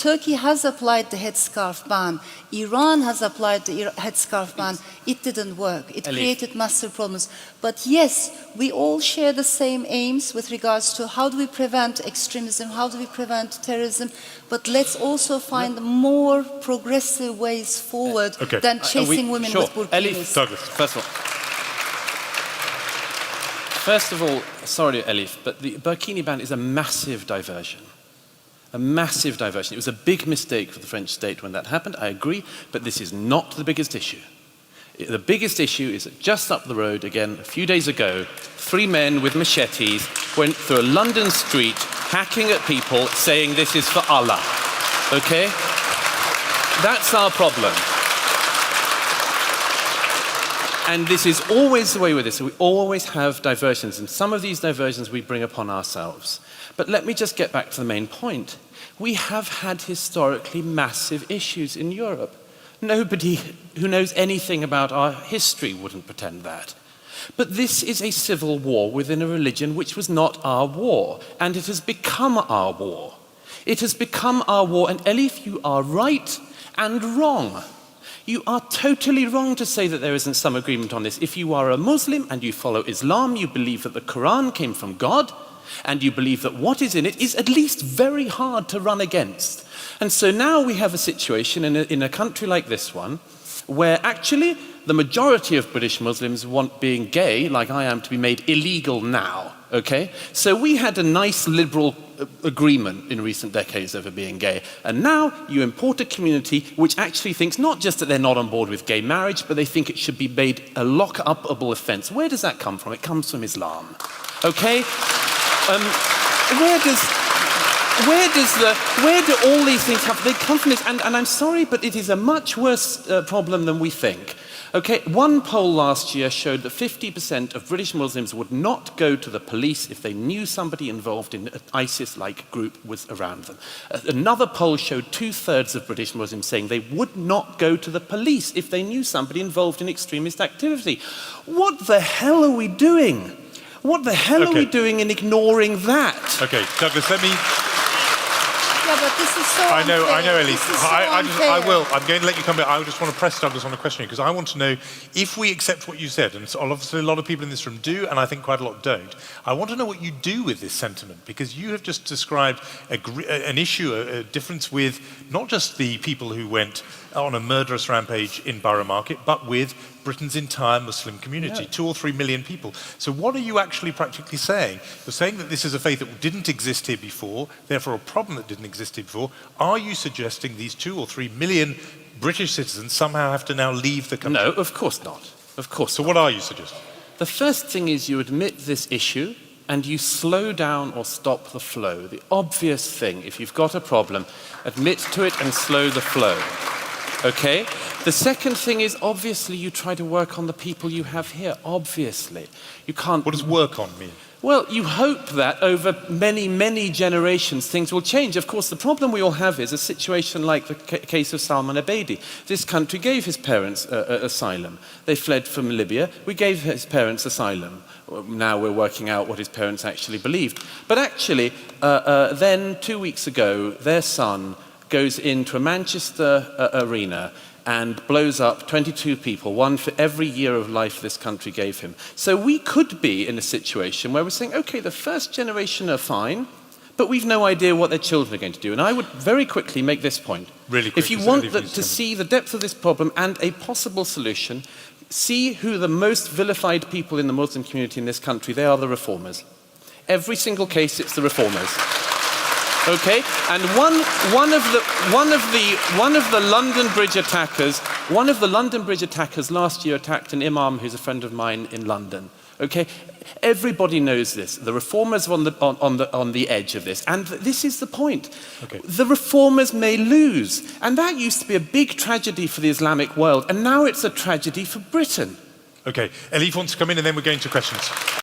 Turkey has applied the headscarf ban. Iran has applied the headscarf ban. It didn't work. It created massive problems. But yes, we all share the same aims with regards to how do we prevent extremism, how do we prevent terrorism, but let's also find more progressive ways forward than chasing women with burkinis. Douglas, first of all, sorry, Elif, but the burkini ban is a massive diversion. A massive diversion. It was a big mistake for the French state when that happened, I agree, but this is not the biggest issue. The biggest issue is that just up the road, again, a few days ago, 3 men with machetes went through a London street hacking at people saying this is for Allah. Okay? That's our problem. And this is always the way with this. We always have diversions, and some of these diversions we bring upon ourselves. But let me just get back to the main point. We have had historically massive issues in Europe. Nobody who knows anything about our history wouldn't pretend that. But this is a civil war within a religion which was not our war, and it has become our war. It has become our war, and Elif, you are right and wrong. You are totally wrong to say that there isn't some agreement on this. If you are a Muslim and you follow Islam, you believe that the Quran came from God, and you believe that what is in it is at least very hard to run against. And so now we have a situation in a country like this one, where actually the majority of British Muslims want being gay, like I am, to be made illegal now, okay? So we had a nice liberal agreement in recent decades over being gay. And now you import a community which actually thinks not just that they're not on board with gay marriage, but they think it should be made a lock-upable offense. Where does that come from? It comes from Islam, okay? Where do all these things happen? They come from this, and I'm sorry, but it is a much worse problem than we think. Okay, one poll last year showed that 50% of British Muslims would not go to the police if they knew somebody involved in an ISIS-like group was around them. Another poll showed 2/3 of British Muslims saying they would not go to the police if they knew somebody involved in extremist activity. What the hell are we doing? What the hell are we doing in ignoring that? Okay, Douglas, let me... Yeah, but this is so I know, Elif. I will. I'm going to let you come back. I just want to press Douglas on a question because I want to know if we accept what you said, and so obviously a lot of people in this room do, and I think quite a lot don't. I want to know what you do with this sentiment because you have just described an issue, a difference with not just the people who went on a murderous rampage in Borough Market, but with Britain's entire Muslim community, 2 or 3 million people. So what are you actually practically saying? You're saying that this is a faith that didn't exist here before, therefore a problem that didn't exist here before. Are you suggesting these 2 or 3 million British citizens somehow have to now leave the country? No, of course not. Of course not. What are you suggesting? The first thing is you admit this issue and you slow down or stop the flow. The obvious thing, if you've got a problem, admit to it and slow the flow. Okay? The second thing is, obviously, you try to work on the people you have here, obviously. You can't... What does work on mean? Well, you hope that over many, many generations things will change. Of course, the problem we all have is a situation like the case of Salman Abedi. This country gave his parents asylum. They fled from Libya. We gave his parents asylum. Now we're working out what his parents actually believed. But actually, then 2 weeks ago, their son goes into a Manchester arena and blows up 22 people, 1 for every year of life this country gave him. So we could be in a situation where we're saying, okay, the first generation are fine, but we've no idea what their children are going to do. And I would very quickly make this point. Really quickly, if you want to see the depth of this problem and a possible solution, see who the most vilified people in the Muslim community in this country, they are the reformers. Every single case, it's the reformers. Okay, and one of the London Bridge attackers last year attacked an imam who's a friend of mine in London. Okay, everybody knows this. The reformers are on the edge of this, and this is the point. Okay. The reformers may lose, and that used to be a big tragedy for the Islamic world, and now it's a tragedy for Britain. Okay, Elif wants to come in, and then we're going to questions.